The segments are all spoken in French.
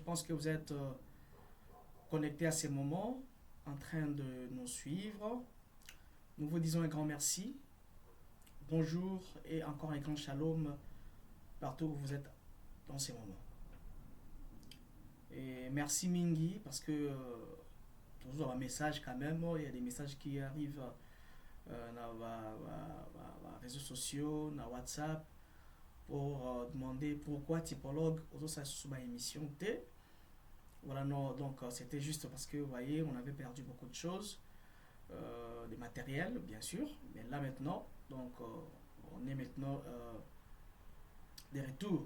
pense que vous êtes connectés à ces moments, en train de nous suivre. Nous vous disons un grand merci. Bonjour et encore un grand shalom partout où vous êtes dans ces moments. Et merci Mingi parce que toujours un message quand même, il y a des messages qui arrivent dans les réseaux sociaux, dans WhatsApp pour demander pourquoi typologue autour de cette émission T. Voilà, non, donc c'était juste parce que vous voyez, on avait perdu beaucoup de choses, des matériels bien sûr, mais là maintenant, donc on est maintenant des retours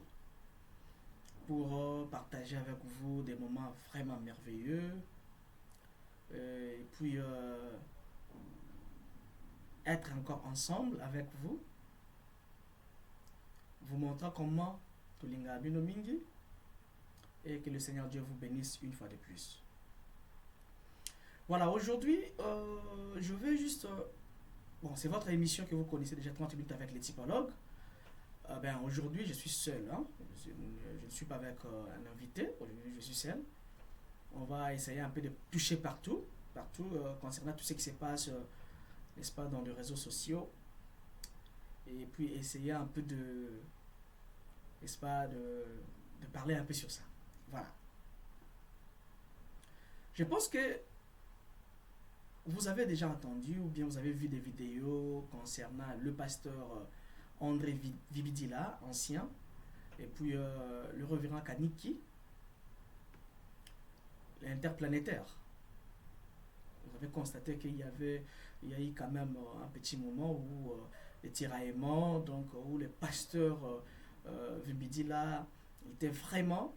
pour partager avec vous des moments vraiment merveilleux et puis être encore ensemble avec vous, vous montrant comment Tulinga Binomingi et que le Seigneur Dieu vous bénisse une fois de plus. Voilà, aujourd'hui, je vais juste... bon, c'est votre émission que vous connaissez déjà 30 minutes avec les typologues. Aujourd'hui, je suis seul. Hein. Je ne suis pas avec un invité. Aujourd'hui, je suis seul. On va essayer un peu de toucher partout concernant tout ce qui se passe, n'est-ce pas, dans les réseaux sociaux. Et puis essayer un peu de, n'est-ce pas, de parler un peu sur ça. Voilà. Je pense que vous avez déjà entendu ou bien vous avez vu des vidéos concernant le pasteur André Vibidila, ancien, et puis le révérend Kaniki, l'interplanétaire. Vous avez constaté qu'il y a eu quand même un petit moment où les tiraillements, donc où le pasteur Vibidila était vraiment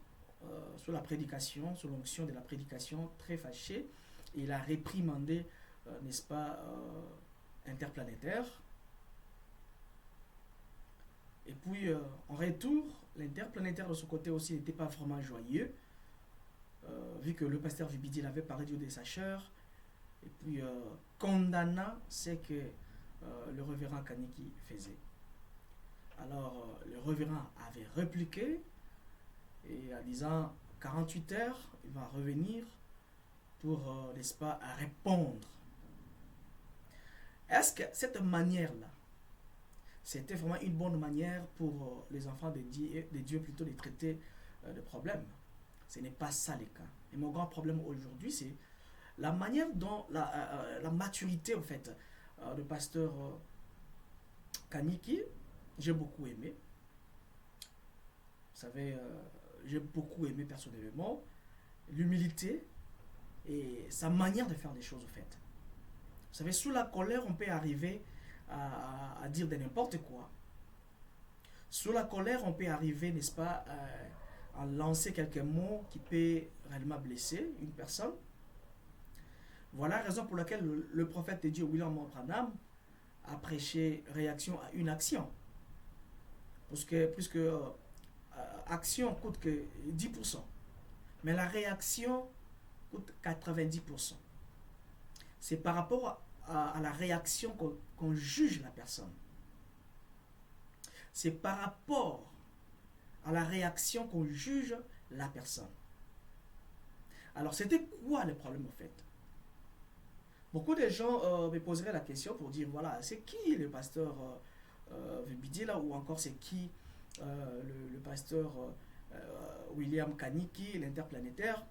sous la prédication, sous l'onction de la prédication, très fâché. Et il a réprimandé, n'est-ce pas, interplanétaire. Et puis, en retour, l'interplanétaire de son côté aussi n'était pas vraiment joyeux, vu que le pasteur Vibidil avait parlé du haut de sa chair, et puis condamnant ce que le révérend Kaniki faisait. Alors, le révérend avait répliqué, et en disant 48 heures, il va revenir pour, n'est-ce pas, répondre. Est-ce que cette manière-là, c'était vraiment une bonne manière pour les enfants de Dieu plutôt de traiter le problème? Ce n'est pas ça le cas. Et mon grand problème aujourd'hui, c'est la manière dont la maturité, en fait, du pasteur Kaniki, j'ai beaucoup aimé. Vous savez, j'ai beaucoup aimé personnellement l'humilité et sa manière de faire des choses, en fait. Vous savez, sous la colère, on peut arriver à dire de n'importe quoi. Sous la colère, on peut arriver, n'est-ce pas, à lancer quelques mots qui peuvent réellement blesser une personne. Voilà la raison pour laquelle le prophète de Dieu, William Branham, a prêché réaction à une action. Puisque action coûte que 10%, mais la réaction coûte 90%. C'est par rapport à la réaction qu'on juge la personne. C'est par rapport à la réaction qu'on juge la personne. Alors, c'était quoi le problème en fait? Beaucoup de gens me poseraient la question pour dire, voilà, c'est qui le pasteur Vibidi là, ou encore c'est qui le pasteur William Kaniki, l'interplanétaire.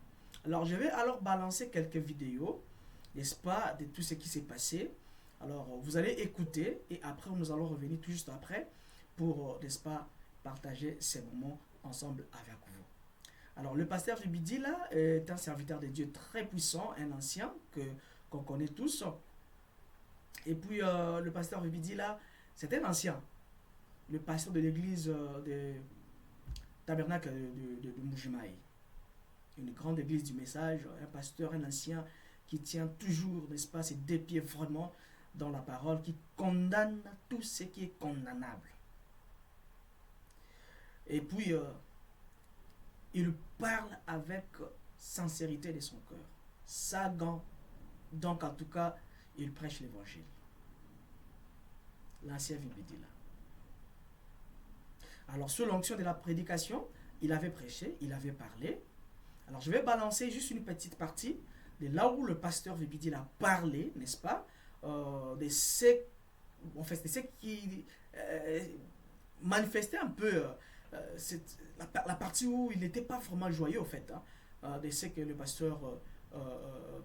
Alors, je vais alors balancer quelques vidéos, n'est-ce pas, de tout ce qui s'est passé. Alors, vous allez écouter et après, nous allons revenir tout juste après pour, n'est-ce pas, partager ces moments ensemble avec vous. Alors, le pasteur Vibidi là est un serviteur de Dieu très puissant, un ancien qu'on connaît tous. Et puis, le pasteur Vibidi là, c'est un ancien, le pasteur de l'église de Tabernacle de Mujimaï, une grande église du message, un pasteur, un ancien qui tient toujours, n'est-ce pas, ses deux pieds vraiment dans la parole, qui condamne tout ce qui est condamnable. Et puis, il parle avec sincérité de son cœur, sagant. Donc, en tout cas, il prêche l'évangile. L'ancien Vibidi là. Alors, sous l'onction de la prédication, il avait prêché, il avait parlé. Alors je vais balancer juste une petite partie de là où le pasteur Vibidil a parlé, n'est-ce pas, de ce, en fait, de ce qui manifestait un peu la partie où il n'était pas vraiment joyeux, au fait, hein, de ce que le pasteur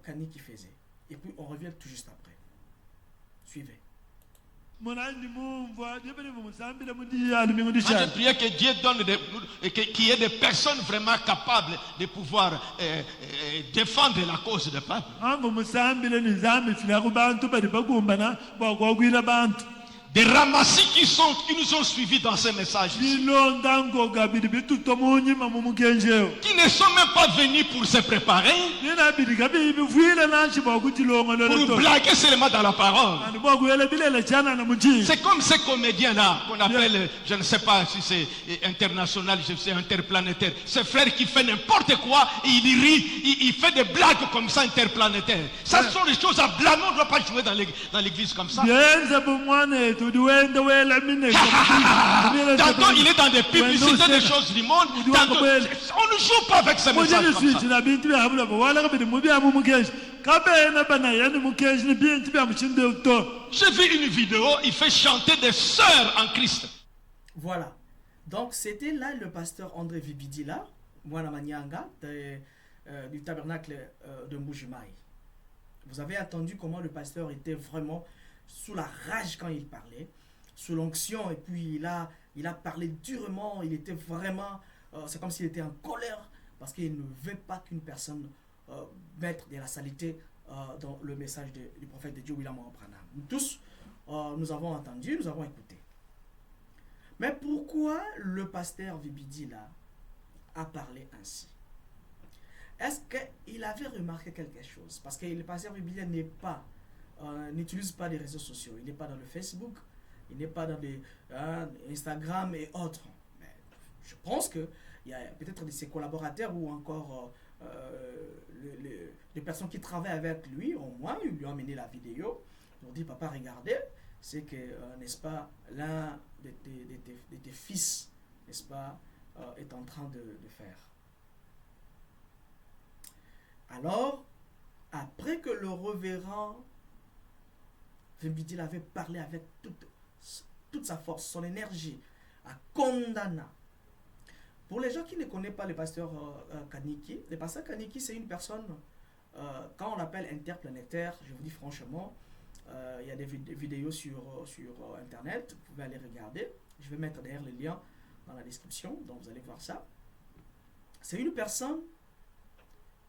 Kaniki faisait. Et puis on revient tout juste après. Suivez. Moi, je priais que Dieu donne qu'il y ait des personnes vraiment capables de pouvoir défendre la cause du peuple. Des ramassis qui nous ont suivis dans ces messages, qui ne sont même pas venus pour se préparer, pour blaguer seulement dans la parole. C'est comme ces comédiens-là qu'on appelle, je ne sais pas si c'est international, je sais interplanétaire. Ce frère qui fait n'importe quoi, et il rit, il fait des blagues comme ça interplanétaires. Ça sont des choses à blâmer, on ne doit pas jouer dans l'église comme ça. Tantôt il est dans des publicités des choses du monde. Tantôt, on ne joue pas avec ces messages comme ça. J'ai vu une vidéo, il fait chanter des sœurs en Christ. Voilà. Donc c'était là le pasteur André Vibidila, Mwana Manyanga, du tabernacle de Mbujimaï. Vous avez entendu comment le pasteur était vraiment sous la rage quand il parlait, sous l'onction, et puis il a parlé durement, il était vraiment, c'est comme s'il était en colère, parce qu'il ne veut pas qu'une personne mette de la saleté dans le message du prophète de Dieu, William Branham. Nous tous, nous avons entendu, nous avons écouté. Mais pourquoi le pasteur Vibidila a parlé ainsi? Est-ce qu'il avait remarqué quelque chose? Parce que le pasteur Vibidila n'utilise pas les réseaux sociaux. Il n'est pas dans le Facebook, il n'est pas dans les Instagram et autres. Mais je pense qu'il y a peut-être de ses collaborateurs ou encore les personnes qui travaillent avec lui, au moins, ils lui ont amené la vidéo. Ils ont dit, papa, regardez, c'est que, n'est-ce pas, l'un de tes fils, n'est-ce pas, est en train de faire. Alors, après que le révérend Vibidila avait parlé avec toute sa force, son énergie, à condamner. Pour les gens qui ne connaissent pas le pasteur Kaniki, le pasteur Kaniki, c'est une personne, quand on l'appelle interplanétaire, je vous dis franchement, il y a des vidéos sur Internet, vous pouvez aller regarder. Je vais mettre d'ailleurs le lien dans la description, donc vous allez voir ça. C'est une personne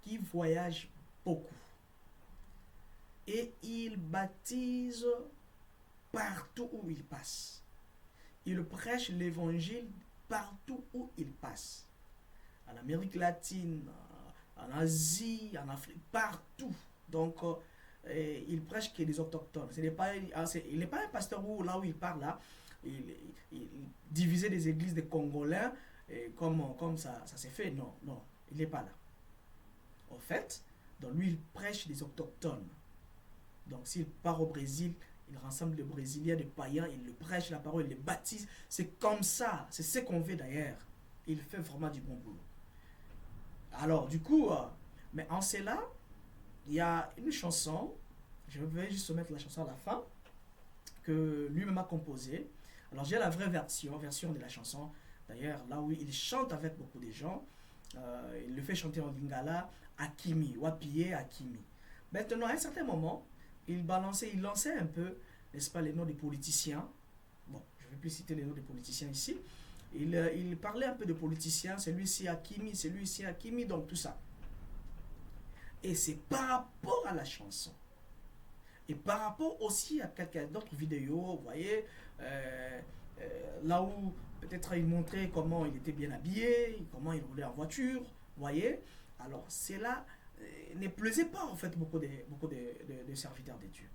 qui voyage beaucoup. Et il baptise partout où il passe. Il prêche l'évangile partout où il passe. En Amérique latine, en Asie, en Afrique, partout. Donc, il prêche que les autochtones. Il n'est pas un pasteur où, là où il parle, là, il divisait des églises des Congolais, comme ça s'est fait. Non, il n'est pas là. En fait, donc lui, il prêche des autochtones. Donc s'il part au Brésil, il rassemble les Brésiliens, des païens, il le prêche la parole, il les baptise. C'est comme ça, c'est ce qu'on veut d'ailleurs. Il fait vraiment du bon boulot. Alors du coup, mais en cela, il y a une chanson, je vais juste mettre la chanson à la fin, que lui-même a composée. Alors j'ai la vraie version de la chanson, d'ailleurs là où il chante avec beaucoup de gens. Il le fait chanter en lingala, Akimi, Wapie Akimi. Maintenant, à un certain moment, il lançait un peu, n'est-ce pas, les noms des politiciens. Bon, je ne vais plus citer les noms des politiciens ici. Il parlait un peu de politiciens, celui-ci Akimi, celui-ci Akimi, donc tout ça. Et c'est par rapport à la chanson. Et par rapport aussi à quelques d'autres vidéos, vous voyez, là où peut-être il montrait comment il était bien habillé, comment il roulait en voiture, vous voyez. Alors, cela ne plaisait pas en fait beaucoup de serviteurs de Dieu.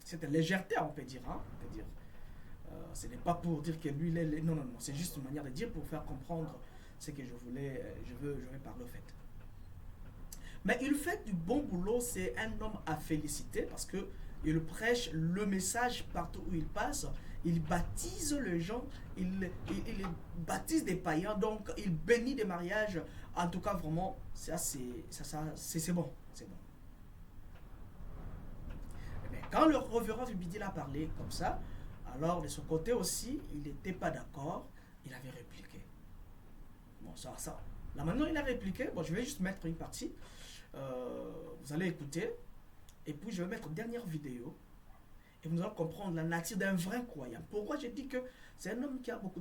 C'est une légèreté, on peut dire. Hein, on peut dire. Ce n'est pas pour dire que lui, non, c'est juste une manière de dire pour faire comprendre ce que je vais parler au fait. Mais il fait du bon boulot, c'est un homme à féliciter parce que il prêche le message partout où il passe il baptise les gens, il baptise des païens, donc il bénit des mariages. En tout cas, vraiment, ça c'est bon. C'est bon. Mais quand le révérend Vibidil a parlé comme ça, alors de son côté aussi, il n'était pas d'accord, il avait répliqué. Bon, ça. Là maintenant, il a répliqué. Bon, je vais juste mettre une partie. Vous allez écouter. Et puis, je vais mettre une dernière vidéo. Et vous allez comprendre la nature d'un vrai croyant. Pourquoi je dis que c'est un homme qui a beaucoup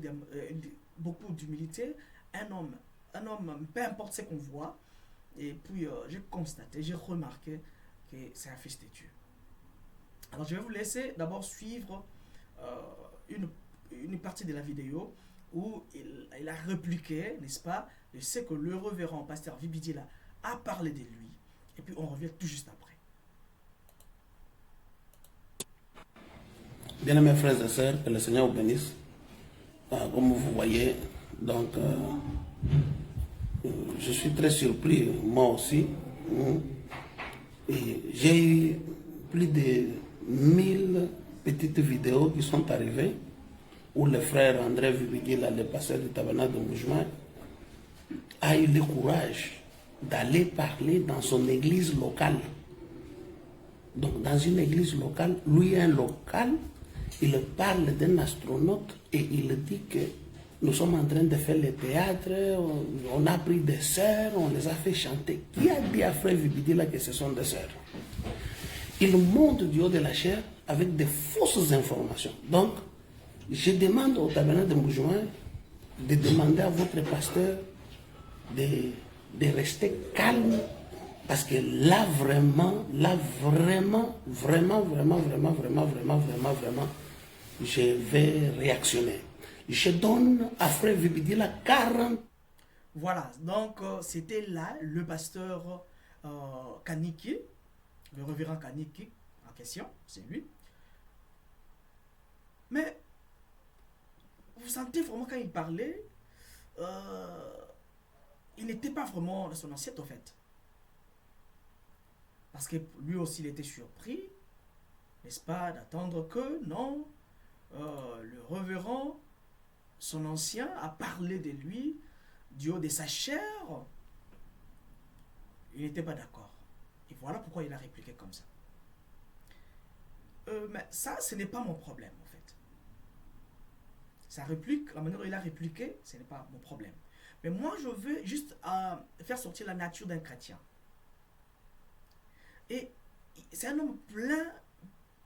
d'humilité. Un homme, peu importe ce qu'on voit. Et puis, j'ai constaté, j'ai remarqué que c'est un fils de Dieu. Alors, je vais vous laisser d'abord suivre une partie de la vidéo où il a répliqué, n'est-ce pas, de ce que le révérend pasteur Vibidil a parlé de lui. Et puis, on revient tout juste après. Bien-aimés frères et sœurs, que le Seigneur vous bénisse. Comme vous voyez, donc, je suis très surpris, moi aussi. Et j'ai eu plus de 1000 petites vidéos qui sont arrivées où le frère André Vibidil, le pasteur du tabernacle de Moujma, a eu le courage d'aller parler dans son église locale. Donc, dans une église locale, lui, un local, il parle d'un astronaute et il dit que nous sommes en train de faire le théâtre, on a pris des sœurs, on les a fait chanter. Qui a dit à frère Vibidil que ce sont des sœurs? Il monte du haut de la chair avec de fausses informations. Donc, je demande au tabernacle de Moujma de demander à votre pasteur de rester calme. Parce que là vraiment, je vais réactionner. Je donne à frère Vibidil 40. Voilà, donc c'était là le pasteur Kaniki, le révérend Kaniki en question, c'est lui. Mais vous sentez vraiment quand il parlait, il n'était pas vraiment de son assiette au fait. Parce que lui aussi, il était surpris, n'est-ce pas, d'attendre que, non, le révérend, son ancien, a parlé de lui, du haut de sa chair. Il n'était pas d'accord. Et voilà pourquoi il a répliqué comme ça. Mais ça, ce n'est pas mon problème, en fait. Sa réplique, la manière dont il a répliqué, ce n'est pas mon problème. Mais moi, je veux juste faire sortir la nature d'un chrétien. Et c'est un homme plein,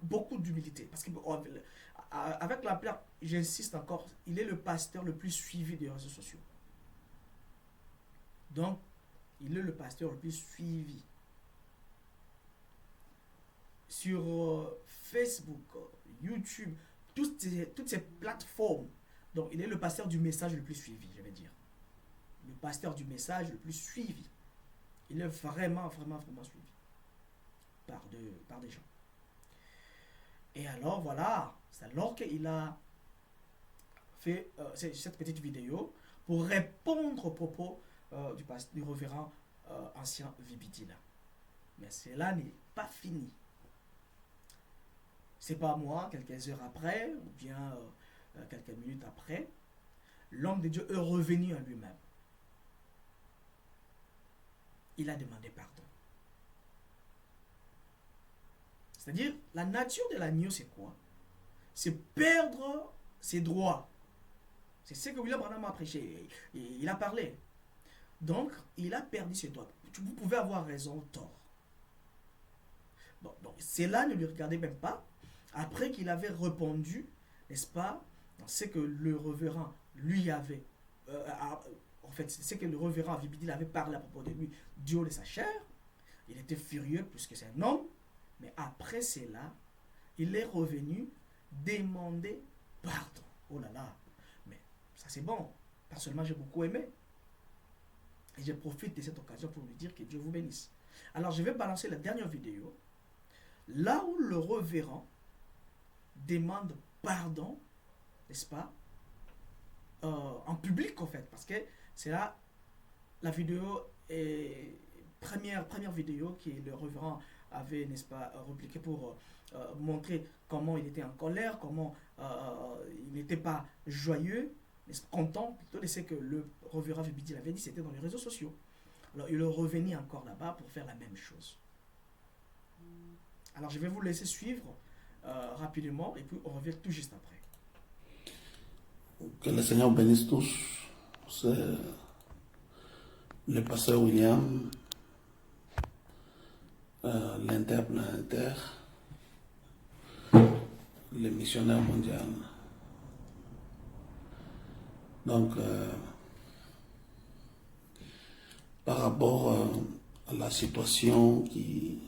beaucoup d'humilité. Parce qu'avec la plaque, j'insiste encore, il est le pasteur le plus suivi des réseaux sociaux. Donc, il est le pasteur le plus suivi. Sur Facebook, YouTube, toutes ces plateformes. Donc, il est le pasteur du message le plus suivi, je vais dire. Le pasteur du message le plus suivi. Il est vraiment suivi. Par des gens. Et alors voilà, c'est alors qu'il a fait cette petite vidéo pour répondre aux propos du révérend ancien Vibidil. Mais cela n'est pas fini. C'est pas moi, quelques heures après, ou bien quelques minutes après, l'homme de Dieu est revenu à lui-même. Il a demandé pardon. C'est-à-dire, la nature de l'agneau, c'est quoi? C'est perdre ses droits. C'est ce que William Branham a prêché. Il a parlé. Donc, il a perdu ses droits. Vous pouvez avoir raison ou tort. Bon, donc, cela ne lui regardait même pas. Après qu'il avait répondu, n'est-ce pas, dans ce que le révérend lui avait... en fait, c'est ce que le révérend Vibidil avait parlé à propos de lui, du haut de sa chair. Il était furieux puisque c'est un homme. Mais après cela, il est revenu demander pardon. Oh là là, mais ça c'est bon. Personnellement, j'ai beaucoup aimé. Et je profite de cette occasion pour lui dire que Dieu vous bénisse. Alors, je vais balancer la dernière vidéo. Là où le révérend demande pardon, n'est-ce pas, en public en fait. Parce que c'est là, la vidéo est première vidéo qui est le révérend avait, n'est-ce pas, repliqué pour montrer comment il était en colère, comment il n'était pas joyeux, n'est-ce pas, content plutôt de ce que le reverend Vibidi avait dit, c'était dans les réseaux sociaux. Alors il revenait encore là-bas pour faire la même chose. Alors je vais vous laisser suivre rapidement et puis on revient tout juste après. Que le Seigneur bénisse tous. C'est le pasteur William, l'interplanétaire, le missionnaire mondial. Donc, par rapport à la situation qui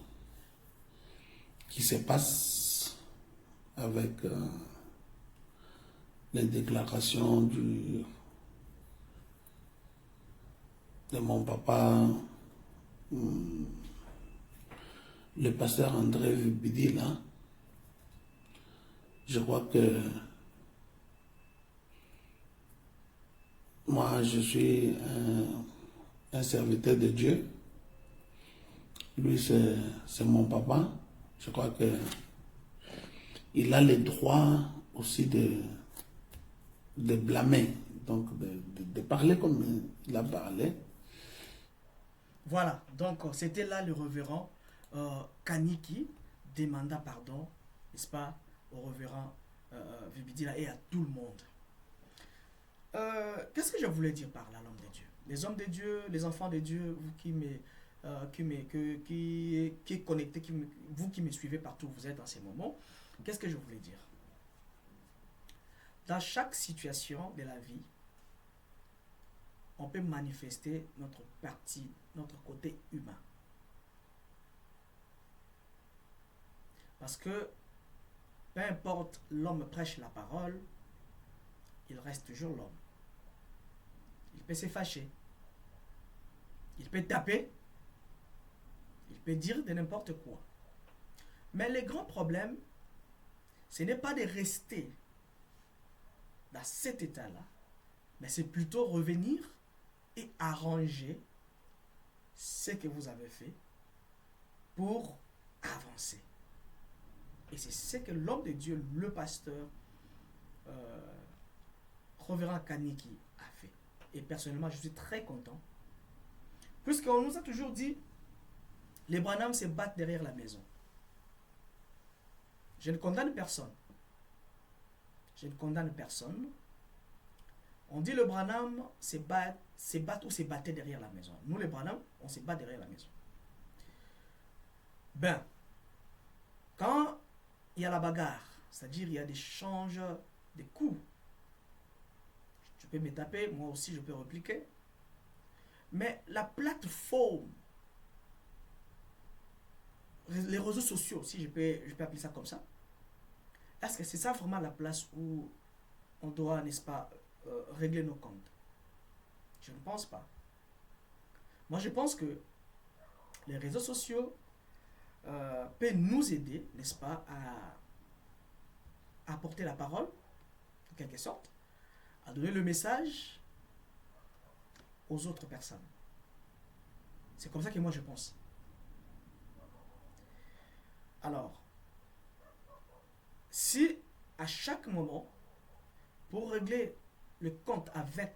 se passe avec les déclarations de mon papa, le pasteur André Vibidi, là, je crois que moi, je suis un serviteur de Dieu. Lui, c'est mon papa. Je crois que il a le droit aussi de blâmer, donc de parler comme il a parlé. Voilà, donc c'était là le révérend Kaniki demanda pardon, n'est-ce pas, au révérend Vibidi et à tout le monde. Qu'est-ce que je voulais dire par là, l'homme de Dieu? Les hommes de Dieu, les enfants de Dieu, vous qui est connecté, vous qui me suivez partout où vous êtes en ces moments, qu'est-ce que je voulais dire? Dans chaque situation de la vie, on peut manifester notre partie, notre côté humain. Parce que peu importe l'homme prêche la parole, il reste toujours l'homme. Il peut se fâcher, il peut taper, il peut dire de n'importe quoi. Mais le grand problème, ce n'est pas de rester dans cet état-là, mais c'est plutôt revenir et arranger ce que vous avez fait pour avancer. Et c'est ce que l'homme de Dieu, le pasteur, Révérend Kaniki a fait. Et personnellement, je suis très content. Puisqu'on nous a toujours dit, les Branham se battent derrière la maison. Je ne condamne personne. Je ne condamne personne. On dit le Branham se bat ou se battait derrière la maison. Nous, les Branham, on se bat derrière la maison. Ben, quand il y a la bagarre, c'est-à-dire il y a des échanges, des coups, tu peux me taper, moi aussi je peux répliquer. Mais la plateforme, les réseaux sociaux, si je peux appeler ça comme ça, est-ce que c'est ça vraiment la place où on doit, n'est-ce pas, régler nos comptes? Je ne pense pas. Moi, je pense que les réseaux sociaux peuvent nous aider, n'est-ce pas, à apporter la parole, en quelque sorte, à donner le message aux autres personnes. C'est comme ça que moi je pense. Alors, si à chaque moment, pour régler le compte avec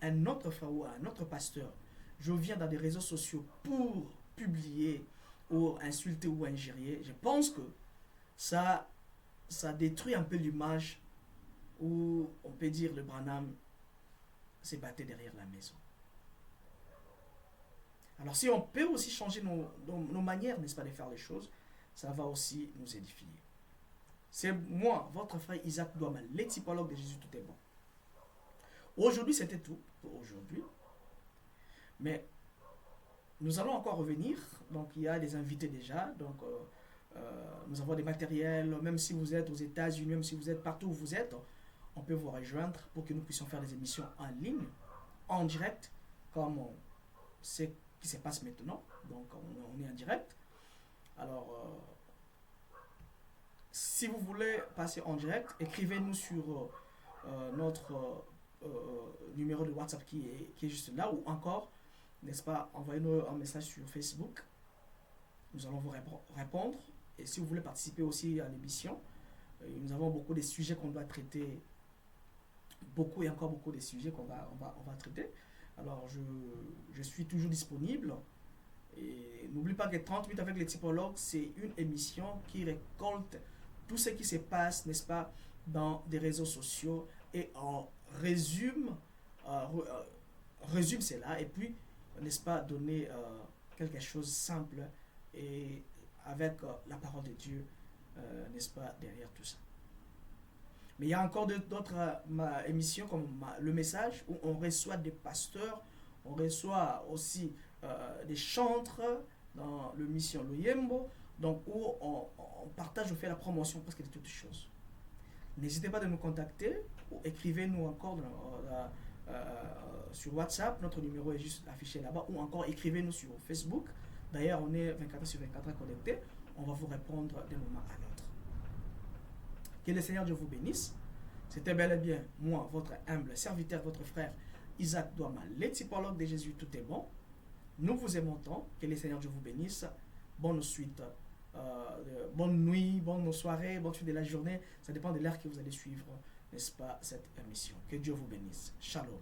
un autre frère ou un autre pasteur, je viens dans des réseaux sociaux pour publier ou insulter ou injurier, je pense que ça détruit un peu l'image où on peut dire le Branham s'est battu derrière la maison. Alors si on peut aussi changer nos manières, n'est-ce pas, de faire les choses, ça va aussi nous édifier. C'est moi, votre frère Isaac Douamal, le typologue de Jésus, tout est bon. Aujourd'hui, c'était tout pour aujourd'hui. Mais nous allons encore revenir. Donc, il y a des invités déjà. Donc, nous avons des matériels. Même si vous êtes aux États-Unis, même si vous êtes partout où vous êtes, on peut vous rejoindre pour que nous puissions faire des émissions en ligne, en direct, comme ce qui se passe maintenant. Donc, on est en direct. Alors, si vous voulez passer en direct, écrivez-nous sur notre numéro de WhatsApp qui est juste là, ou encore, n'est-ce pas, envoyez-nous un message sur Facebook. nous allons vous répondre. Et si vous voulez participer aussi à l'émission, nous avons beaucoup de sujets qu'on doit traiter, beaucoup et encore beaucoup de sujets qu'on va traiter. Alors, je suis toujours disponible. Et n'oublie pas que 30 minutes avec les typologues, c'est une émission qui récolte tout ce qui se passe, n'est-ce pas, dans des réseaux sociaux et on résume cela et puis, n'est-ce pas, donner quelque chose de simple et avec la parole de Dieu, n'est-ce pas, derrière tout ça. Mais il y a encore d'autres émissions comme Le Message où on reçoit des pasteurs, on reçoit aussi des chantres dans le mission Loyembo, donc où on partage, on fait la promotion presque de toutes choses. N'hésitez pas à nous contacter ou écrivez-nous encore sur WhatsApp, notre numéro est juste affiché là-bas, ou encore écrivez-nous sur Facebook. D'ailleurs, on est 24 sur 24 connectés, on va vous répondre d'un moment à l'autre. Que le Seigneur Dieu vous bénisse. C'était bel et bien moi, votre humble serviteur, votre frère Isaac Douama, les typologues de Jésus, tout est bon. Nous vous aimons tant. Que le Seigneur Dieu vous bénisse. Bonne suite, bonne nuit, bonne soirée, bonne suite de la journée. Ça dépend de l'heure que vous allez suivre, n'est-ce pas, cette émission. Que Dieu vous bénisse. Shalom.